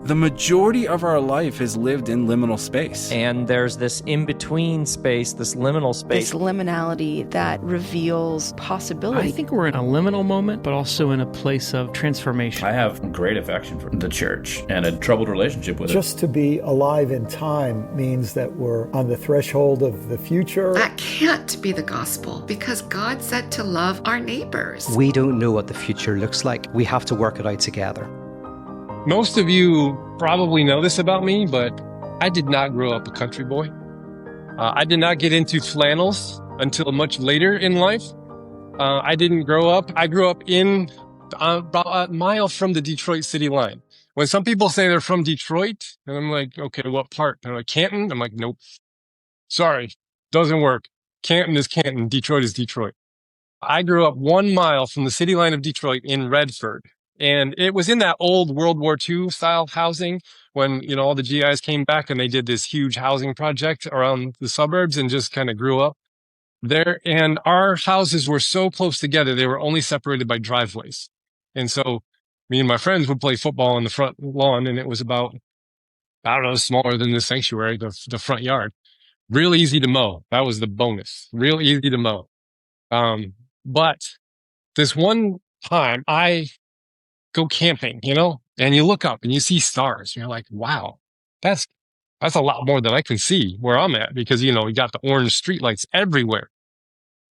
The majority of our life is lived in liminal space. And there's this in-between space, this liminal space. This liminality that reveals possibility. I think we're in a liminal moment, but also in a place of transformation. I have great affection for the church and a troubled relationship with it. Just to be alive in time means that we're on the threshold of the future. That can't be the gospel, because God said to love our neighbors. We don't know what the future looks like. We have to work it out together. Most of you probably know this about me, but I did not grow up a country boy. I did not get into flannels until much later in life. I grew up in about a mile from the Detroit city line. When some people say they're from Detroit, and I'm like, okay, what part? They're like, Canton? I'm like, nope. Sorry, doesn't work. Canton is Canton. Detroit is Detroit. I grew up 1 mile from the city line of Detroit in Redford. And it was in that old World War II style housing when, all the GIs came back and they did this huge housing project around the suburbs and just kind of grew up there. And our houses were so close together, they were only separated by driveways. And so me and my friends would play football on the front lawn, and it was about, smaller than the sanctuary, the front yard. Real easy to mow. That was the bonus. Real easy to mow. But this one time I go camping, and you look up and you see stars. And you're like, wow, that's a lot more than I can see where I'm at, because, we got the orange streetlights everywhere.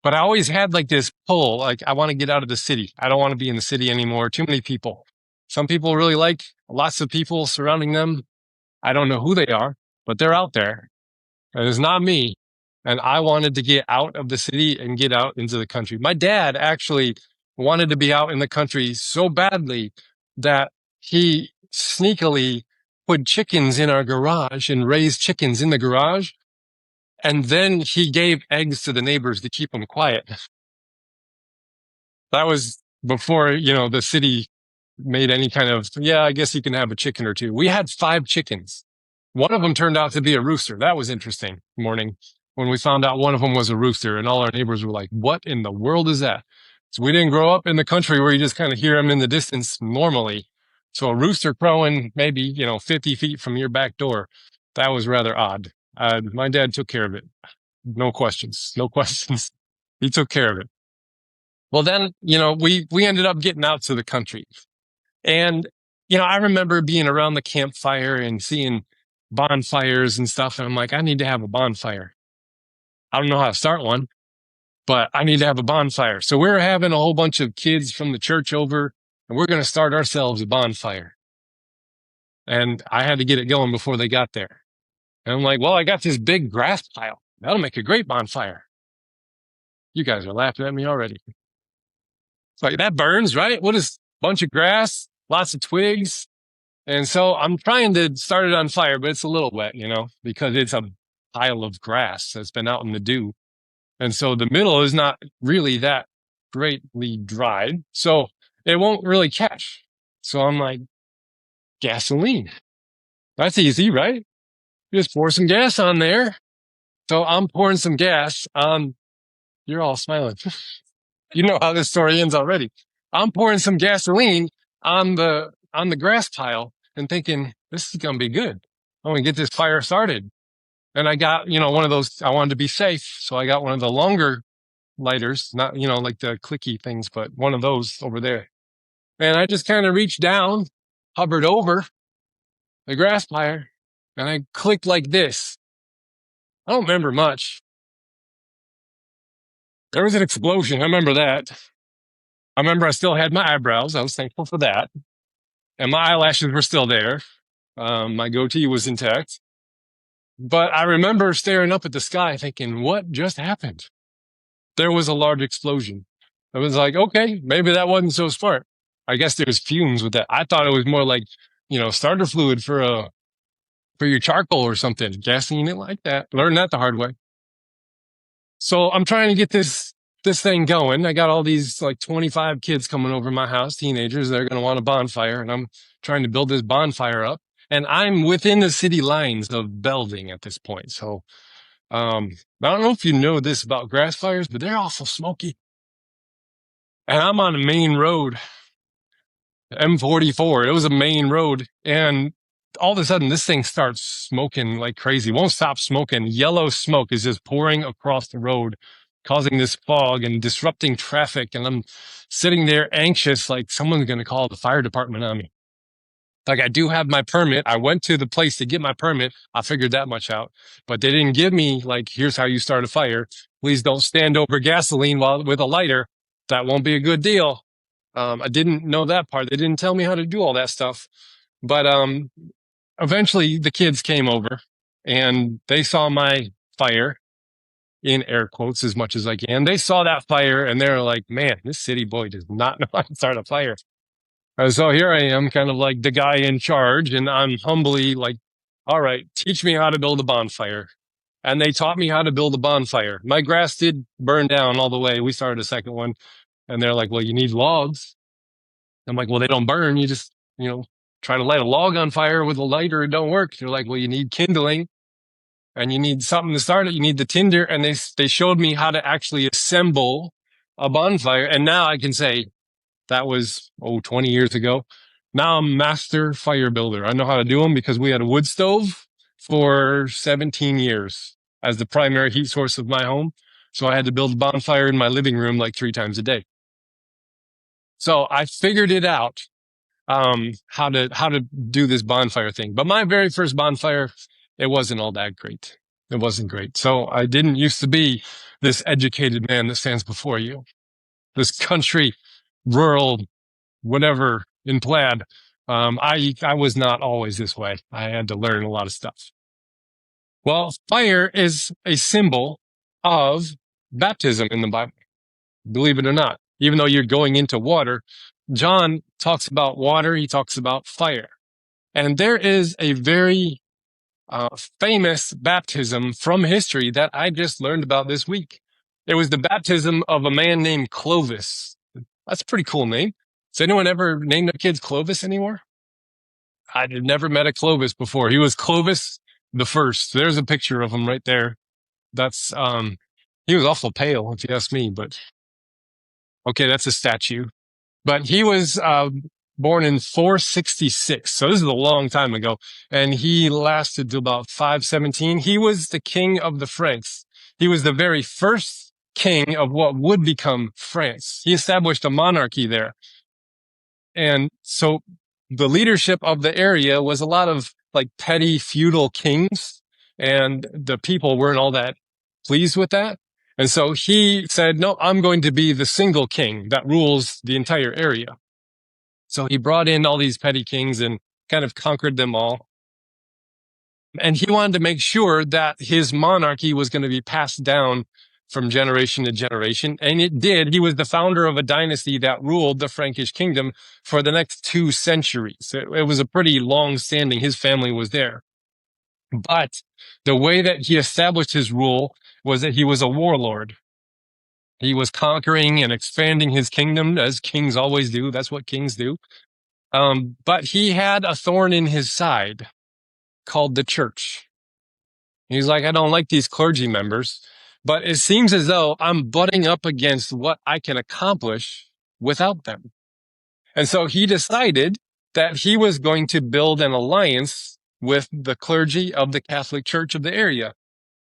But I always had like this pull, like I want to get out of the city. I don't want to be in the city anymore. Too many people. Some people really like lots of people surrounding them. I don't know who they are, but they're out there. And it's not me. And I wanted to get out of the city and get out into the country. My dad actually wanted to be out in the country so badly that he sneakily put chickens in our garage and raised chickens in the garage. And then he gave eggs to the neighbors to keep them quiet. That was before, the city made any kind of, I guess you can have a chicken or two. We had 5 chickens. One of them turned out to be a rooster. That was interesting morning when we found out one of them was a rooster, and all our neighbors were like, what in the world is that? So we didn't grow up in the country where you just kind of hear them in the distance normally. So a rooster crowing maybe, 50 feet from your back door, that was rather odd. My dad took care of it. No questions. He took care of it. Well, then, we ended up getting out to the country. And, I remember being around the campfire and seeing bonfires and stuff. And I'm like, I need to have a bonfire. I don't know how to start one, but I need to have a bonfire. So we're having a whole bunch of kids from the church over, and we're going to start ourselves a bonfire. And I had to get it going before they got there. And I'm like, well, I got this big grass pile. That'll make a great bonfire. You guys are laughing at me already. It's like, that burns, right? What is a bunch of grass, lots of twigs? And so I'm trying to start it on fire, but it's a little wet, because it's a pile of grass that's been out in the dew. And so the middle is not really that greatly dried. So it won't really catch. So I'm like, gasoline. That's easy, right? Just pour some gas on there. So I'm pouring some gas on, you're all smiling. You know how this story ends already. I'm pouring some gasoline on the grass pile and thinking, this is going to be good. I'm going to get this fire started. And I got, one of those, I wanted to be safe. So I got one of the longer lighters, not, like the clicky things, but one of those over there. And I just kind of reached down, hovered over the grass fire, and I clicked like this. I don't remember much. There was an explosion. I remember that. I remember I still had my eyebrows. I was thankful for that. And my eyelashes were still there. My goatee was intact. But I remember staring up at the sky thinking, what just happened? There was a large explosion. I was like, okay, maybe that wasn't so smart. I guess there's fumes with that. I thought it was more like, starter fluid for your charcoal or something. Gasoline it like that. Learned that the hard way. So I'm trying to get this thing going. I got all these like 25 kids coming over my house, teenagers. They're going to want a bonfire, and I'm trying to build this bonfire up. And I'm within the city lines of Belding at this point. So I don't know if you know this about grass fires, but they're awful smoky. And I'm on a main road, M44. It was a main road. And all of a sudden this thing starts smoking like crazy. Won't stop smoking. Yellow smoke is just pouring across the road, causing this fog and disrupting traffic. And I'm sitting there anxious, like someone's going to call the fire department on me. Like, I do have my permit. I went to the place to get my permit. I figured that much out, but they didn't give me like, here's how you start a fire. Please don't stand over gasoline with a lighter. That won't be a good deal. I didn't know that part. They didn't tell me how to do all that stuff. But eventually the kids came over and they saw my fire, in air quotes as much as I can. They saw that fire and they're like, man, this city boy does not know how to start a fire. And so here I am, kind of like the guy in charge, and I'm humbly like, all right, teach me how to build a bonfire. And they taught me how to build a bonfire. My grass did burn down all the way. We started a second one. And they're like, well, you need logs. I'm like, well, they don't burn. You just, try to light a log on fire with a lighter. It don't work. They're like, well, you need kindling and you need something to start it. You need the tinder. And they showed me how to actually assemble a bonfire. And now I can say that was, 20 years ago. Now I'm master fire builder. I know how to do them because we had a wood stove for 17 years as the primary heat source of my home. So I had to build a bonfire in my living room like 3 times a day. So I figured it out, how to do this bonfire thing. But my very first bonfire, it wasn't all that great. It wasn't great. So I didn't used to be this educated man that stands before you, this country, rural, whatever in plaid. I was not always this way. I had to learn a lot of stuff. Well, fire is a symbol of baptism in the Bible, believe it or not. Even though you're going into water, John talks about water, he talks about fire. And there is a very famous baptism from history that I just learned about this week. It was the baptism of a man named Clovis. That's a pretty cool name. Has anyone ever named their kids Clovis anymore? I'd never met a Clovis before. He was Clovis the First. There's a picture of him right there. That's, he was awful pale, if you ask me, but okay, that's a statue. But he was born in 466, so this is a long time ago, and he lasted to about 517. He was the king of the Franks. He was the very first king of what would become France. He established a monarchy there. And so the leadership of the area was a lot of like petty feudal kings, and the people weren't all that pleased with that. And so he said, no, I'm going to be the single king that rules the entire area. So he brought in all these petty kings and kind of conquered them all. And he wanted to make sure that his monarchy was going to be passed down from generation to generation. And it did. He was the founder of a dynasty that ruled the Frankish kingdom for the next 2 centuries. It was a pretty long standing. His family was there. But the way that he established his rule was that he was a warlord. He was conquering and expanding his kingdom, as kings always do. That's what kings do. But he had a thorn in his side called the church. He's like, I don't like these clergy members, but it seems as though I'm butting up against what I can accomplish without them. And so he decided that he was going to build an alliance with the clergy of the Catholic Church of the area.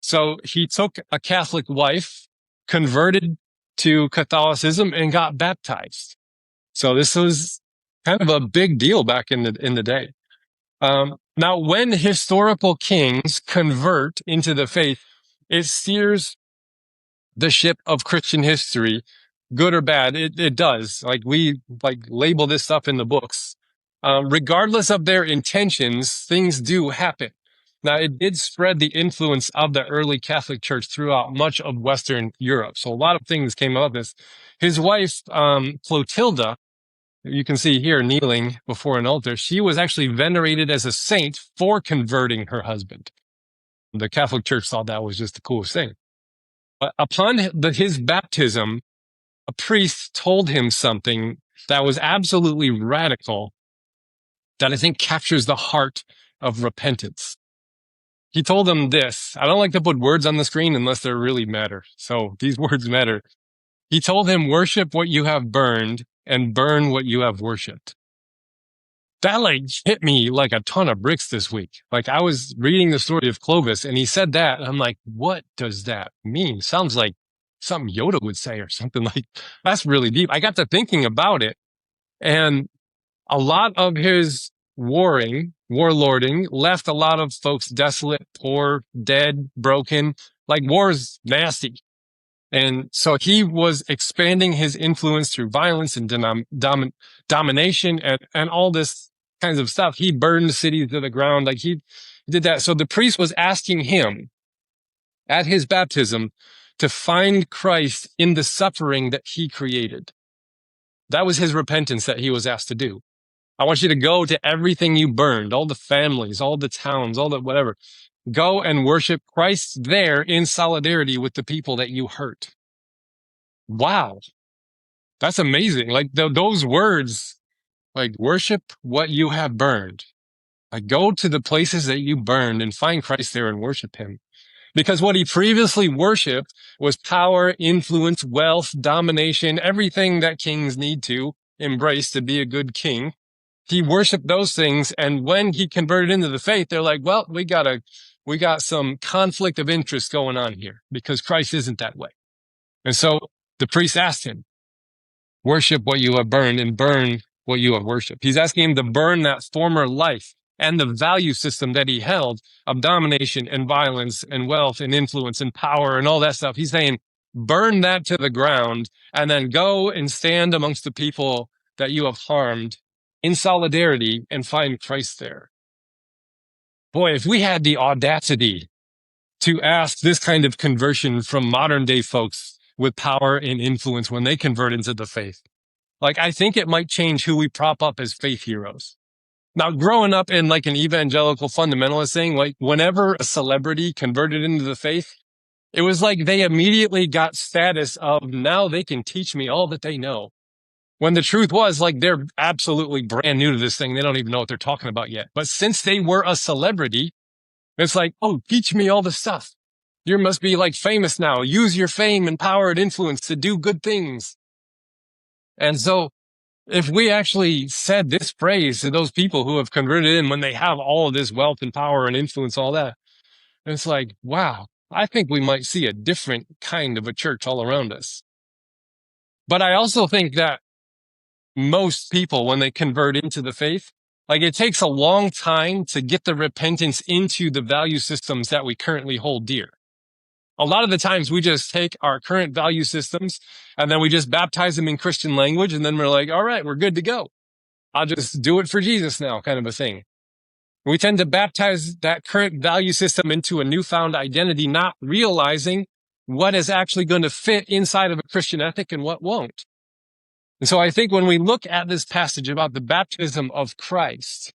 So he took a Catholic wife, converted to Catholicism, and got baptized. So this was kind of a big deal back in the day. Now, when historical kings convert into the faith, it steers the ship of Christian history, good or bad. It does. Like we label this stuff in the books. Regardless of their intentions, things do happen. Now, it did spread the influence of the early Catholic Church throughout much of Western Europe. So a lot of things came out of this. His wife, Clotilda, you can see here kneeling before an altar, she was actually venerated as a saint for converting her husband. The Catholic Church thought that was just the coolest thing. But upon his baptism, a priest told him something that was absolutely radical that I think captures the heart of repentance. He told them this. I don't like to put words on the screen unless they really matter. So these words matter. He told him, worship what you have burned and burn what you have worshipped. that like hit me like a ton of bricks this week. Like I was reading the story of Clovis and he said that. And I'm like, what does that mean? Sounds like something Yoda would say or something. Like that's really deep. I got to thinking about it, and a lot of his warlording left a lot of folks desolate, poor, dead, broken. Like war's nasty. And so he was expanding his influence through violence and domination and all this kinds of stuff. He burned cities to the ground. Like he did that. So the priest was asking him at his baptism to find Christ in the suffering that he created. That was his repentance that he was asked to do. I want you to go to everything you burned, all the families, all the towns, all the whatever. Go and worship Christ there in solidarity with the people that you hurt. Wow. That's amazing. Like those words, like worship what you have burned. Like go to the places that you burned and find Christ there and worship him. Because what he previously worshiped was power, influence, wealth, domination, everything that kings need to embrace to be a good king. He worshiped those things. And when he converted into the faith, they're like, well, we got some conflict of interest going on here because Christ isn't that way. And so the priest asked him, worship what you have burned and burn what you have worshiped. He's asking him to burn that former life and the value system that he held of domination and violence and wealth and influence and power and all that stuff. He's saying, burn that to the ground and then go and stand amongst the people that you have harmed in solidarity and find Christ there. Boy, if we had the audacity to ask this kind of conversion from modern day folks with power and influence when they convert into the faith, like I think it might change who we prop up as faith heroes. Now, growing up in like an evangelical fundamentalist thing, like whenever a celebrity converted into the faith, it was like they immediately got status of now they can teach me all that they know. When the truth was like they're absolutely brand new to this thing. They don't even know what they're talking about yet. But since they were a celebrity, it's like, oh, teach me all the stuff. You must be like famous now. Use your fame and power and influence to do good things. And so if we actually said this phrase to those people who have converted in when they have all of this wealth and power and influence, all that, it's like, wow, I think we might see a different kind of a church all around us. But I also think that most people, when they convert into the faith, like it takes a long time to get the repentance into the value systems that we currently hold dear. A lot of the times we just take our current value systems and then we just baptize them in Christian language. And then we're like, all right, we're good to go. I'll just do it for Jesus now, kind of a thing. We tend to baptize that current value system into a newfound identity, not realizing what is actually going to fit inside of a Christian ethic and what won't. And so I think when we look at this passage about the baptism of Christ,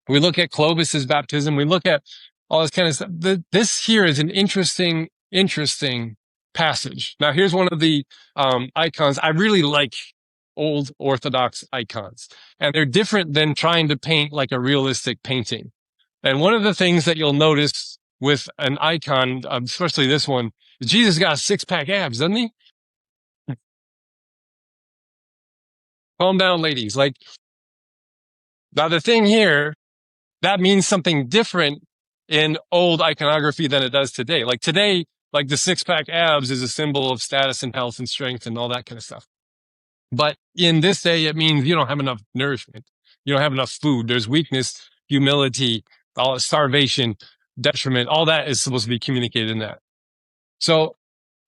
we look at Clovis's baptism, we look at all this kind of stuff. This here is an interesting passage. Now, here's one of the icons. I really like old Orthodox icons, and they're different than trying to paint like a realistic painting. And one of the things that you'll notice with an icon, especially this one, is Jesus got a six-pack abs, doesn't he? Calm down, ladies. Like, now the thing here, that means something different in old iconography than it does today. Like today, like the six-pack abs is a symbol of status and health and strength and all that kind of stuff. But in this day, it means you don't have enough nourishment. You don't have enough food. There's weakness, humility, all starvation, detriment. All that is supposed to be communicated in that. So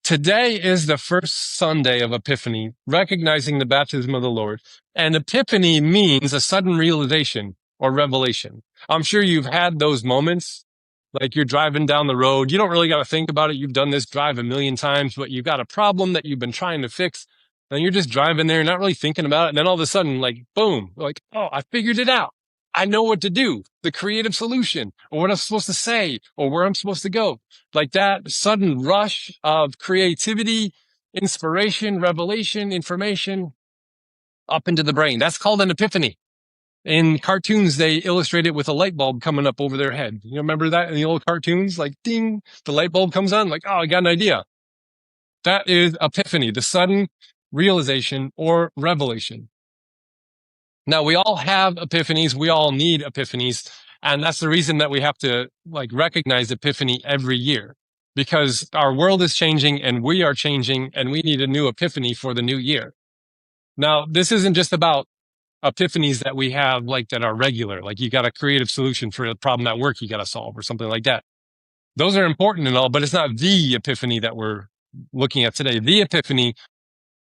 today is the first Sunday of Epiphany, recognizing the baptism of the Lord. And Epiphany means a sudden realization or revelation. I'm sure you've had those moments, like you're driving down the road. You don't really got to think about it. You've done this drive a million times, but you've got a problem that you've been trying to fix. And you're just driving there, not really thinking about it. And then all of a sudden, like, boom, like, oh, I figured it out. I know what to do, the creative solution, or what I'm supposed to say, or where I'm supposed to go. Like that sudden rush of creativity, inspiration, revelation, information up into the brain. That's called an epiphany. In cartoons, they illustrate it with a light bulb coming up over their head. You remember that in the old cartoons? Like, ding, the light bulb comes on, like, oh, I got an idea. That is epiphany, the sudden realization or revelation. Now, we all have epiphanies. We all need epiphanies. And that's the reason that we have to recognize epiphany every year, because our world is changing and we are changing and we need a new epiphany for the new year. Now, this isn't just about epiphanies that we have that are regular, like you got a creative solution for a problem at work you got to solve or something like that. Those are important and all, but it's not the epiphany that we're looking at today. The epiphany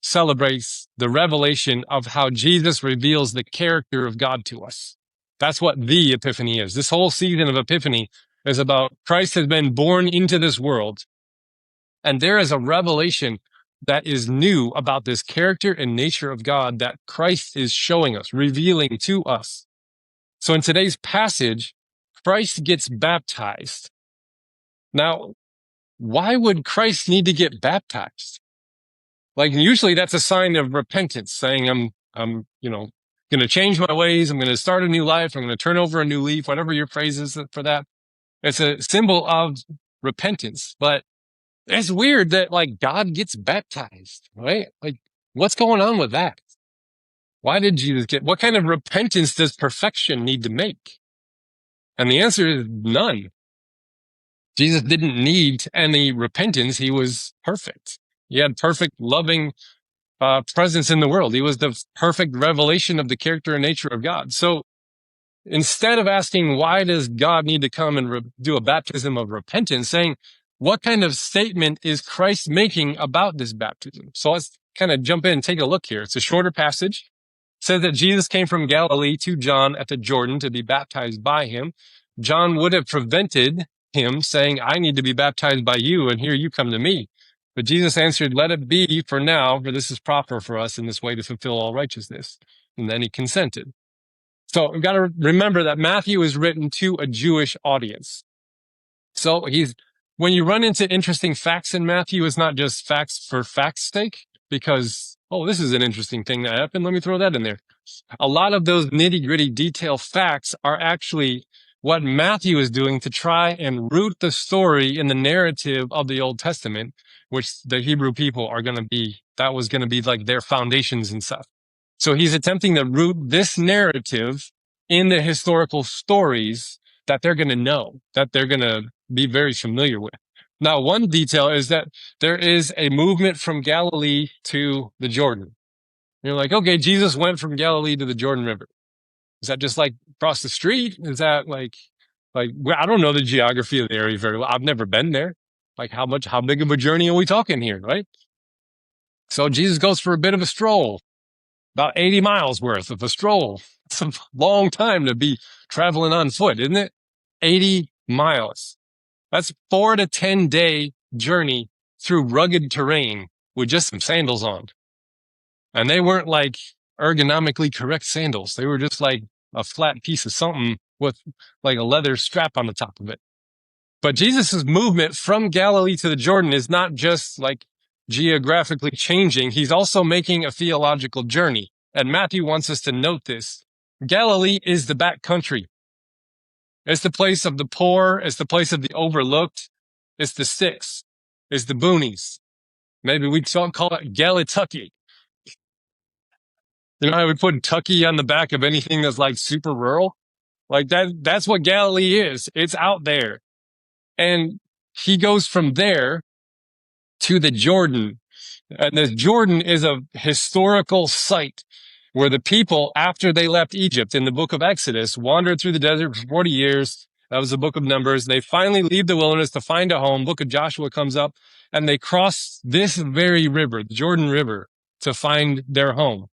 celebrates the revelation of how Jesus reveals the character of God to us. That's what the epiphany is. This whole season of Epiphany is about Christ has been born into this world, and there is a revelation that is new about this character and nature of God that Christ is showing us, revealing to us. So in today's passage, Christ gets baptized. Now, why would Christ need to get baptized? Usually that's a sign of repentance, saying I'm going to change my ways. I'm going to start a new life. I'm going to turn over a new leaf, whatever your phrase is for that. It's a symbol of repentance, but it's weird that God gets baptized, right? What's going on with that? Why did Jesus what kind of repentance does perfection need to make? And the answer is none. Jesus didn't need any repentance. He was perfect. He had perfect, loving presence in the world. He was the perfect revelation of the character and nature of God. So instead of asking, why does God need to come and do a baptism of repentance, saying, what kind of statement is Christ making about this baptism? So let's kind of jump in and take a look here. It's a shorter passage. It says that Jesus came from Galilee to John at the Jordan to be baptized by him. John would have prevented him, saying, I need to be baptized by you, and here you come to me. But Jesus answered, let it be for now, for this is proper for us in this way to fulfill all righteousness. And then he consented. So we've got to remember that Matthew is written to a Jewish audience. So when you run into interesting facts in Matthew, it's not just facts for facts' sake, because, this is an interesting thing that happened. Let me throw that in there. A lot of those nitty-gritty detail facts are actually what Matthew is doing to try and root the story in the narrative of the Old Testament, which the Hebrew people that was going to be their foundations and stuff. So he's attempting to root this narrative in the historical stories that they're going to know, that they're going to be very familiar with. Now, one detail is that there is a movement from Galilee to the Jordan. You're okay, Jesus went from Galilee to the Jordan River. Is that just across the street? Is that I don't know the geography of the area very well. I've never been there. How big of a journey are we talking here, right? So Jesus goes for a bit of a stroll, about 80 miles worth of a stroll. It's a long time to be traveling on foot, isn't it? 80 miles. That's 4 to 10 day journey through rugged terrain with just some sandals on. And they weren't ergonomically correct sandals. They were just a flat piece of something with a leather strap on the top of it. But Jesus' movement from Galilee to the Jordan is not just geographically changing. He's also making a theological journey. And Matthew wants us to note this. Galilee is the back country. It's the place of the poor. It's the place of the overlooked. It's the sticks. It's the boonies. Maybe we call it Galitucky. You know how we put Tucky on the back of anything that's super rural? That's what Galilee is. It's out there. And he goes from there to the Jordan. And the Jordan is a historical site where the people, after they left Egypt in the book of Exodus, wandered through the desert for 40 years. That was the book of Numbers. They finally leave the wilderness to find a home. Book of Joshua comes up, and they cross this very river, the Jordan River, to find their home.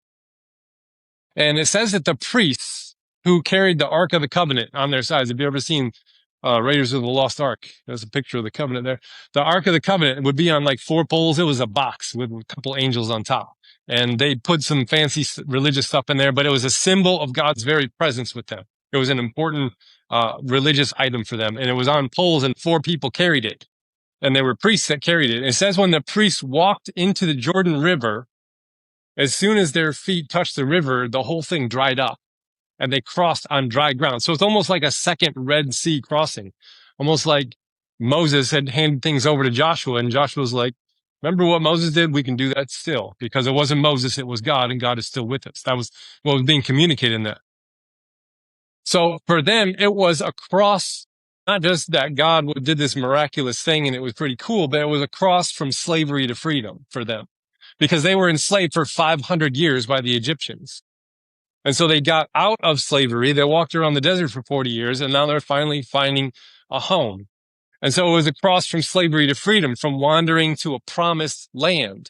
And it says that the priests who carried the Ark of the Covenant on their sides, have you ever seen Raiders of the Lost Ark? There's a picture of the covenant there. The Ark of the Covenant would be on 4 poles. It was a box with a couple angels on top. And they put some fancy religious stuff in there, but it was a symbol of God's very presence with them. It was an important religious item for them. And it was on poles, and 4 people carried it. And there were priests that carried it. And it says when the priests walked into the Jordan River, as soon as their feet touched the river, the whole thing dried up. And they crossed on dry ground. So it's almost like a second Red Sea crossing. Almost like Moses had handed things over to Joshua, and Joshua's Remember what Moses did? We can do that still, because it wasn't Moses, it was God, and God is still with us. That was what was being communicated in that. So for them, it was a cross, not just that God did this miraculous thing and it was pretty cool, but it was a cross from slavery to freedom for them, because they were enslaved for 500 years by the Egyptians. And so they got out of slavery. They walked around the desert for 40 years, and now they're finally finding a home. And so it was a cross from slavery to freedom, from wandering to a promised land.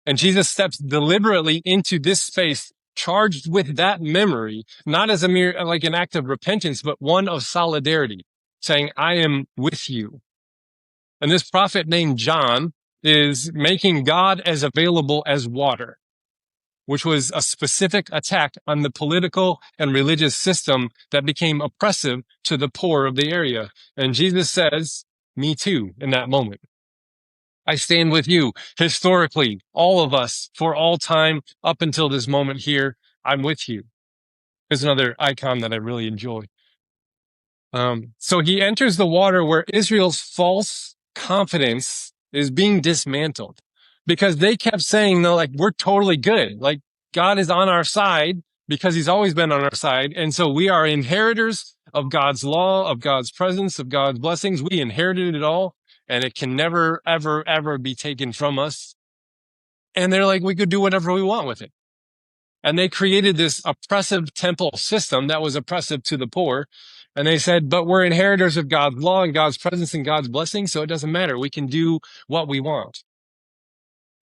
And Jesus steps deliberately into this space, charged with that memory, not as a mere, like an act of repentance, but one of solidarity, saying, I am with you. And this prophet named John is making God as available as water, which was a specific attack on the political and religious system that became oppressive to the poor of the area. And Jesus says, me too, in that moment. I stand with you historically, all of us, for all time, up until this moment here. I'm with you. Here's another icon that I really enjoy. So he enters the water where Israel's false confidence is being dismantled, because they kept saying, no, like, we're totally good. Like, God is on our side because he's always been on our side. And so we are inheritors of God's law, of God's presence, of God's blessings. We inherited it all, and it can never, ever, ever be taken from us. And they're like, we could do whatever we want with it. And they created this oppressive temple system that was oppressive to the poor. And they said, but we're inheritors of God's law and God's presence and God's blessing, so it doesn't matter. We can do what we want.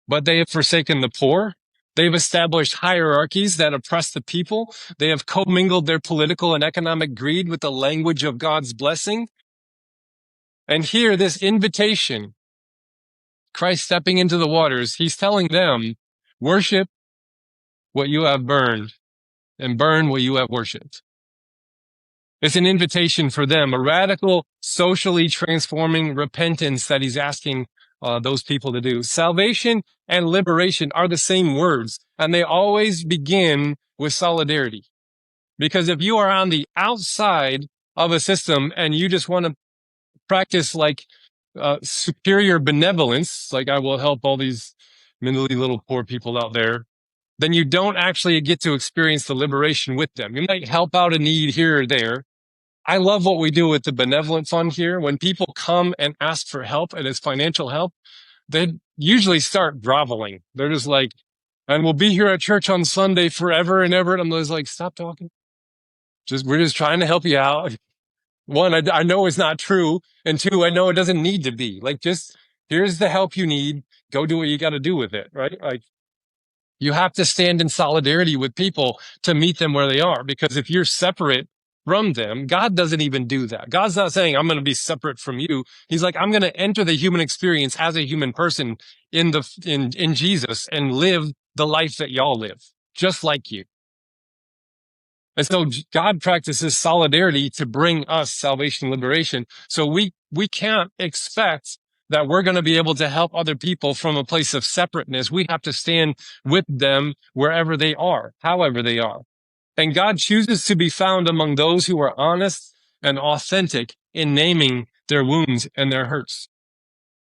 But they have forsaken the poor. They've established hierarchies that oppress the people. They have commingled their political and economic greed with the language of God's blessing. And here, this invitation, Christ stepping into the waters, he's telling them, worship what you have burned, and burn what you have worshipped. It's an invitation for them, a radical, socially transforming repentance that he's asking those people to do. Salvation and liberation are the same words, and they always begin with solidarity. Because if you are on the outside of a system and you just want to practice like superior benevolence, like I will help all these mentally little poor people out there, then you don't actually get to experience the liberation with them. You might help out a need here or there. I love what we do with the benevolent fund here. When people come and ask for help, and it's financial help, they usually start groveling. They're just like, and we'll be here at church on Sunday forever and ever. And I'm just like, stop talking. We're just trying to help you out. One, I know it's not true. And two, I know it doesn't need to be. Like, just here's the help you need. Go do what you got to do with it, right? Like, you have to stand in solidarity with people to meet them where they are. Because if you're separate from them, God doesn't even do that. God's not saying, I'm going to be separate from you. He's like, I'm going to enter the human experience as a human person in Jesus and live the life that y'all live, just like you. And so God practices solidarity to bring us salvation and liberation. So we can't expect that we're going to be able to help other people from a place of separateness. We have to stand with them wherever they are, however they are. And God chooses to be found among those who are honest and authentic in naming their wounds and their hurts.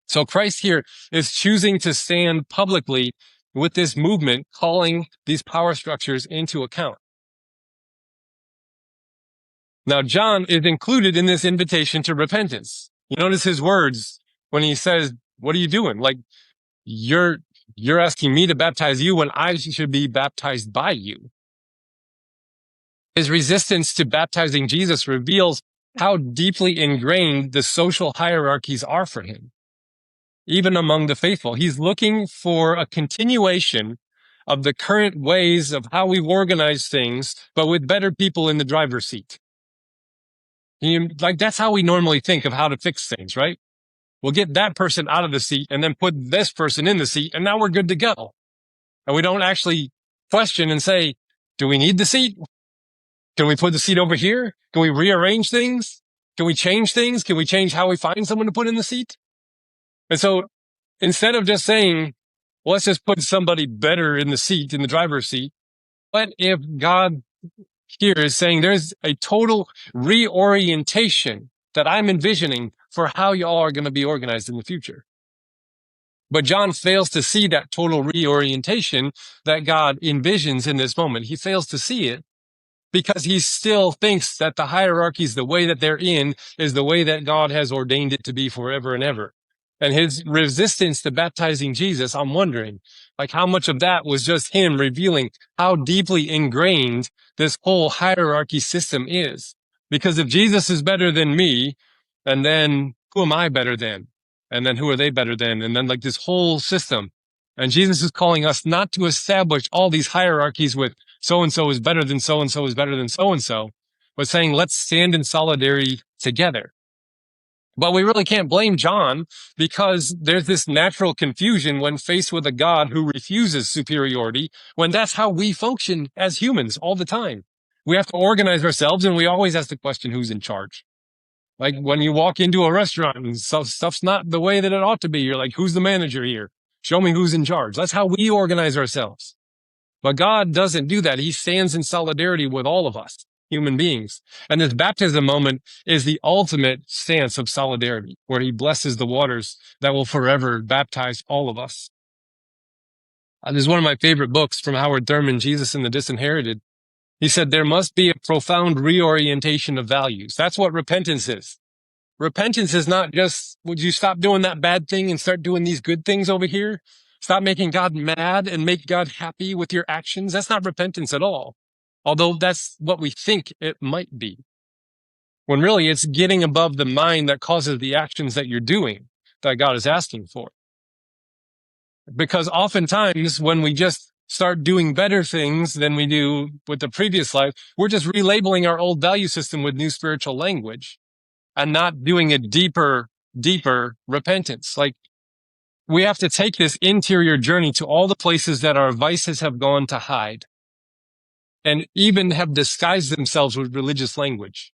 So Christ here is choosing to stand publicly with this movement, calling these power structures into account. Now, John is included in this invitation to repentance. You notice his words when he says, what are you doing? Like, you're asking me to baptize you when I should be baptized by you. His resistance to baptizing Jesus reveals how deeply ingrained the social hierarchies are for him, even among the faithful. He's looking for a continuation of the current ways of how we've organized things, but with better people in the driver's seat. That's how we normally think of how to fix things, right? We'll get that person out of the seat and then put this person in the seat, and now we're good to go. And we don't actually question and say, do we need the seat? Can we put the seat over here? Can we rearrange things? Can we change things? Can we change how we find someone to put in the seat? And so instead of just saying, well, let's just put somebody better in the seat, in the driver's seat, what if God here is saying there's a total reorientation that I'm envisioning for how y'all are going to be organized in the future? But John fails to see that total reorientation that God envisions in this moment. He fails to see it because he still thinks that the hierarchies, the way that they're in, is the way that God has ordained it to be forever and ever. And his resistance to baptizing Jesus, I'm wondering, like how much of that was just him revealing how deeply ingrained this whole hierarchy system is. Because if Jesus is better than me, and then who am I better than? And then who are they better than? And then like this whole system. And Jesus is calling us not to establish all these hierarchies with so-and-so is better than so-and-so is better than so-and-so, but saying let's stand in solidarity together. But we really can't blame John because there's this natural confusion when faced with a God who refuses superiority, when that's how we function as humans all the time. We have to organize ourselves and we always ask the question, who's in charge? Like when you walk into a restaurant and stuff's not the way that it ought to be, you're like, who's the manager here? Show me who's in charge. That's how we organize ourselves. But God doesn't do that. He stands in solidarity with all of us, human beings. And this baptism moment is the ultimate stance of solidarity, where he blesses the waters that will forever baptize all of us. This is one of my favorite books from Howard Thurman, Jesus and the Disinherited. He said, there must be a profound reorientation of values. That's what repentance is. Repentance is not just, would you stop doing that bad thing and start doing these good things over here? Stop making God mad and make God happy with your actions. That's not repentance at all. Although that's what we think it might be. When really it's getting above the mind that causes the actions that you're doing that God is asking for. Because oftentimes when we just start doing better things than we do with the previous life, we're just relabeling our old value system with new spiritual language and not doing a deeper repentance. Like we have to take this interior journey to all the places that our vices have gone to hide and even have disguised themselves with religious language.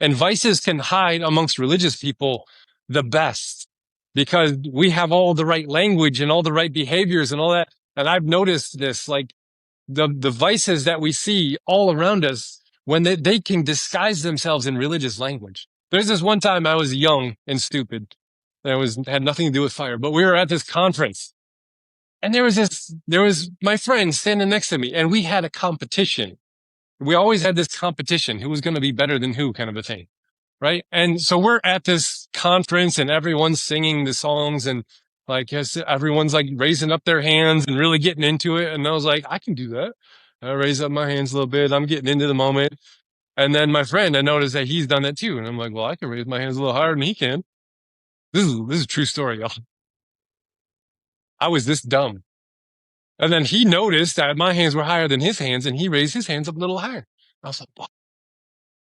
And vices can hide amongst religious people the best because we have all the right language and all the right behaviors and all that. And I've noticed this, like the vices that we see all around us when they can disguise themselves in religious language. There's this one time I was young and stupid. Had nothing to do with fire, but we were at this conference and there was my friend standing next to me and we had a competition. We always had this competition, who was going to be better than who kind of a thing. Right. And so we're at this conference and everyone's singing the songs and like everyone's like raising up their hands and really getting into it. And I was like, I can do that. I raise up my hands a little bit. I'm getting into the moment. And then my friend, I noticed that he's done that too. And I'm like, well, I can raise my hands a little higher than he can. This is a true story, y'all. I was this dumb. And then he noticed that my hands were higher than his hands and he raised his hands up a little higher. I was like, wow,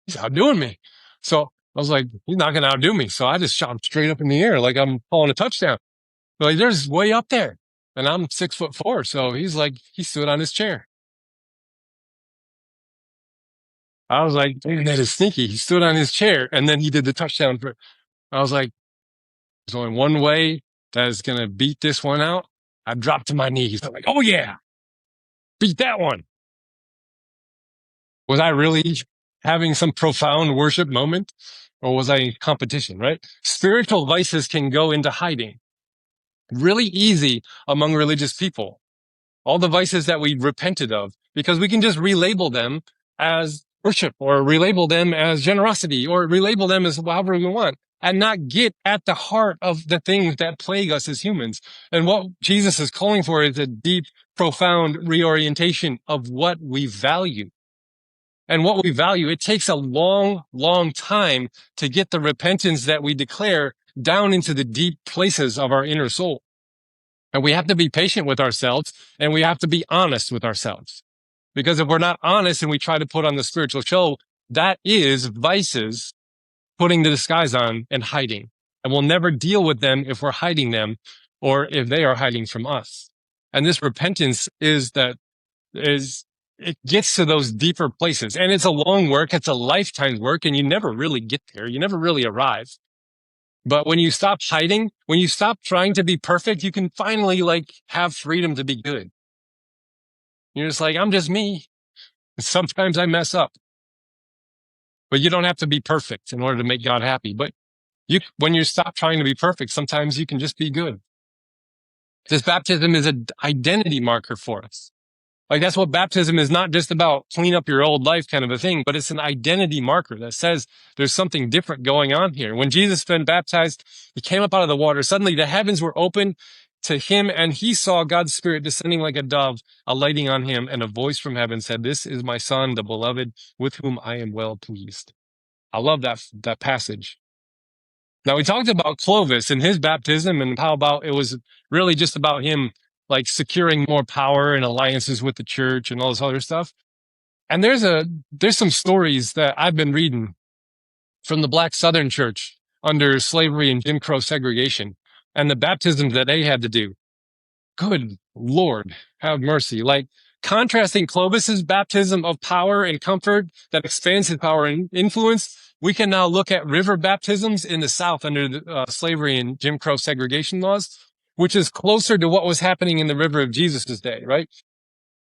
he's outdoing me. So I was like, he's not going to outdo me. So I just shot him straight up in the air like I'm calling a touchdown. Like there's way up there. And I'm 6'4". So he's like, he stood on his chair. I was like, man, that is sneaky. He stood on his chair and then he did the touchdown. I was like, there's only one way that is going to beat this one out. I dropped to my knees. I'm like, oh yeah, beat that one. Was I really having some profound worship moment or was I in competition, right? Spiritual vices can go into hiding really easy among religious people. All the vices that we repented of, because we can just relabel them as worship or relabel them as generosity or relabel them as however we want and not get at the heart of the things that plague us as humans. And what Jesus is calling for is a deep, profound reorientation of what we value. And what we value, it takes a long, long time to get the repentance that we declare down into the deep places of our inner soul. And we have to be patient with ourselves and we have to be honest with ourselves. Because if we're not honest and we try to put on the spiritual show, that is vices putting the disguise on and hiding. And we'll never deal with them if we're hiding them or if they are hiding from us. And this repentance it gets to those deeper places. And it's a long work. It's a lifetime work and you never really get there. You never really arrive. But when you stop hiding, when you stop trying to be perfect, you can finally like have freedom to be good. You're just like, I'm just me. Sometimes I mess up. But you don't have to be perfect in order to make God happy. But when you stop trying to be perfect, sometimes you can just be good. This baptism is an identity marker for us. Like that's what baptism is, not just about clean up your old life kind of a thing, but it's an identity marker that says there's something different going on here. When Jesus been baptized, he came up out of the water. Suddenly the heavens were open to him and he saw God's Spirit descending like a dove, alighting on him, and a voice from heaven said, "This is my son, the beloved, with whom I am well pleased." I love that passage. Now we talked about Clovis and his baptism and how about it was really just about him like securing more power and alliances with the church and all this other stuff. And there's some stories that I've been reading from the Black Southern church under slavery and Jim Crow segregation and the baptisms that they had to do. Good Lord, have mercy. Like contrasting Clovis's baptism of power and comfort that expands his power and influence, we can now look at river baptisms in the South under the, slavery and Jim Crow segregation laws, which is closer to what was happening in the river of Jesus' day, right?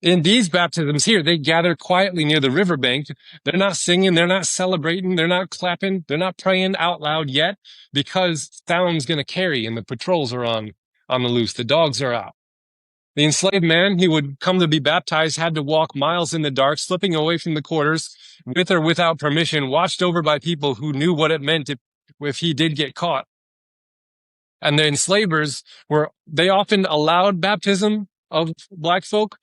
In these baptisms here, they gather quietly near the riverbank. They're not singing, they're not celebrating, they're not clapping, they're not praying out loud yet because sound's going to carry and the patrols are on the loose. The dogs are out. The enslaved man, he would come to be baptized, had to walk miles in the dark, slipping away from the quarters, with or without permission, watched over by people who knew what it meant if he did get caught. And the enslavers they often allowed baptism of black folk,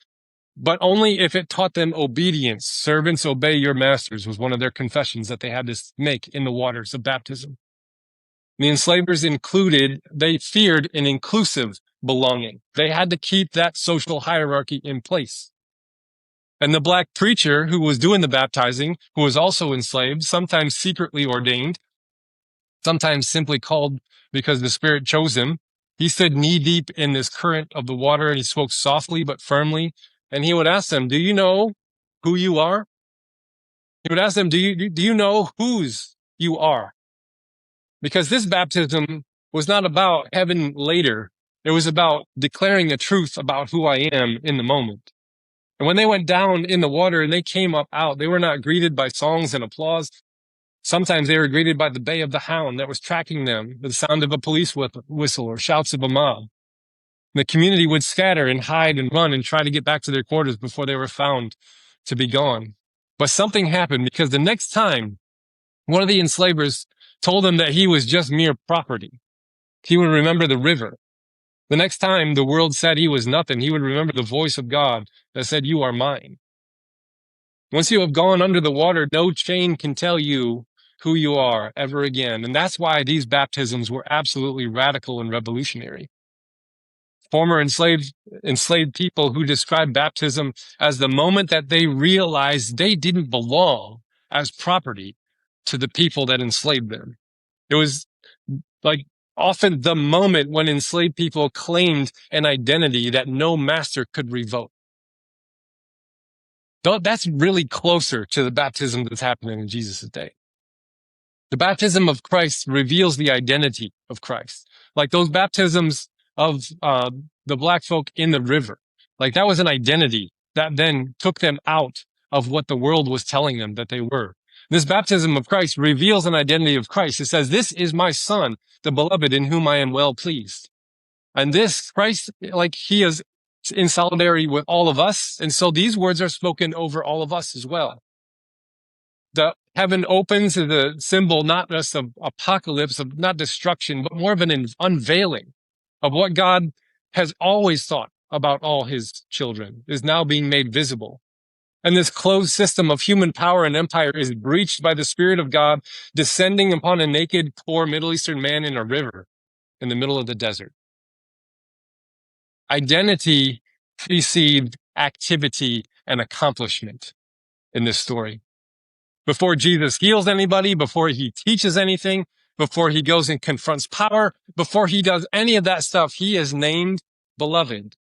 but only if it taught them obedience. Servants, obey your masters was one of their confessions that they had to make in the waters of baptism. The enslavers they feared an inclusive belonging. They had to keep that social hierarchy in place. And the black preacher who was doing the baptizing, who was also enslaved, sometimes secretly ordained, sometimes simply called because the Spirit chose him, he stood knee deep in this current of the water and he spoke softly but firmly. And he would ask them, "Do you know who you are?" He would ask them, do you know whose you are? Because this baptism was not about heaven later. It was about declaring the truth about who I am in the moment. And when they went down in the water and they came up out, they were not greeted by songs and applause. Sometimes they were greeted by the bay of the hound that was tracking them, the sound of a police whistle or shouts of a mob. The community would scatter and hide and run and try to get back to their quarters before they were found to be gone. But something happened because the next time one of the enslavers told him that he was just mere property, he would remember the river. The next time the world said he was nothing, he would remember the voice of God that said, "You are mine." Once you have gone under the water, no chain can tell you who you are ever again. And that's why these baptisms were absolutely radical and revolutionary. Former enslaved people who described baptism as the moment that they realized they didn't belong as property to the people that enslaved them. It was like often the moment when enslaved people claimed an identity that no master could revoke. That's really closer to the baptism that's happening in Jesus' day. The baptism of Christ reveals the identity of Christ. Like those baptisms of the black folk in the river. Like that was an identity that then took them out of what the world was telling them that they were. This baptism of Christ reveals an identity of Christ. It says, "This is my son, the beloved, in whom I am well pleased." And this Christ, like he is in solidarity with all of us. And so these words are spoken over all of us as well. The heaven opens is a symbol not just of apocalypse, of not destruction, but more of an unveiling of what God has always thought about all his children is now being made visible. And this closed system of human power and empire is breached by the Spirit of God descending upon a naked, poor Middle Eastern man in a river in the middle of the desert. Identity precedes activity and accomplishment in this story. Before Jesus heals anybody, before he teaches anything, before he goes and confronts power, before he does any of that stuff, he is named beloved.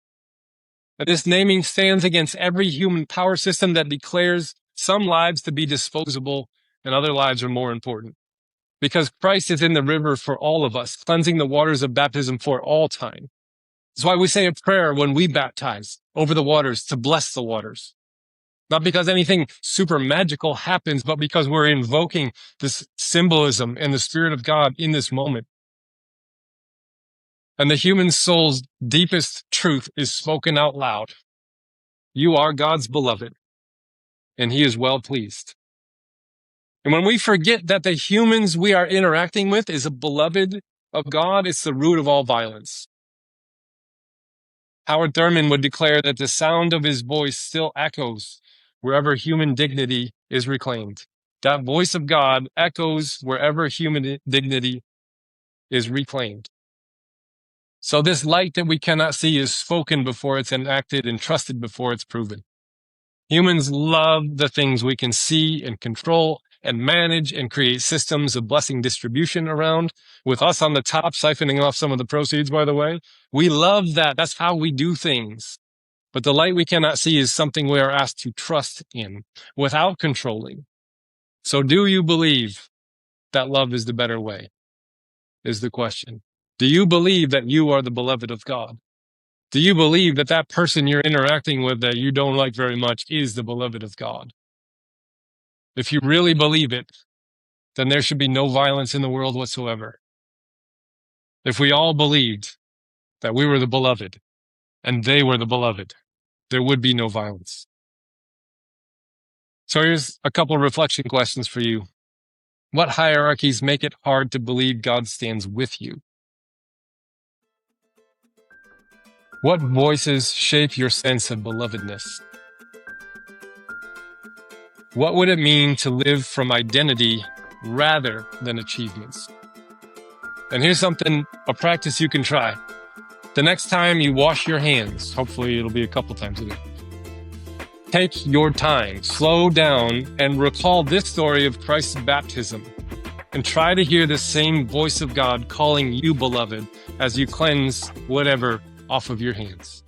This naming stands against every human power system that declares some lives to be disposable and other lives are more important. Because Christ is in the river for all of us, cleansing the waters of baptism for all time. That's why we say a prayer when we baptize over the waters to bless the waters. Not because anything super magical happens, but because we're invoking this symbolism and the Spirit of God in this moment. and the human soul's deepest truth is spoken out loud. You are God's beloved, and he is well pleased. And when we forget that the humans we are interacting with is a beloved of God, it's the root of all violence. Howard Thurman would declare that the sound of his voice still echoes wherever human dignity is reclaimed. That voice of God echoes wherever human dignity is reclaimed. So this light that we cannot see is spoken before it's enacted and trusted before it's proven. Humans love the things we can see and control and manage and create systems of blessing distribution around, with us on the top siphoning off some of the proceeds, by the way. We love that. That's how we do things. But the light we cannot see is something we are asked to trust in without controlling. So do you believe that love is the better way? Is the question. Do you believe that you are the beloved of God? Do you believe that that person you're interacting with that you don't like very much is the beloved of God? If you really believe it, then there should be no violence in the world whatsoever. If we all believed that we were the beloved and they were the beloved, there would be no violence. So here's a couple of reflection questions for you. What hierarchies make it hard to believe God stands with you? What voices shape your sense of belovedness? What would it mean to live from identity rather than achievements? And here's something, a practice you can try. The next time you wash your hands, hopefully it'll be a couple times a day, take your time, slow down, and recall this story of Christ's baptism, and try to hear the same voice of God calling you beloved as you cleanse whatever off of your hands.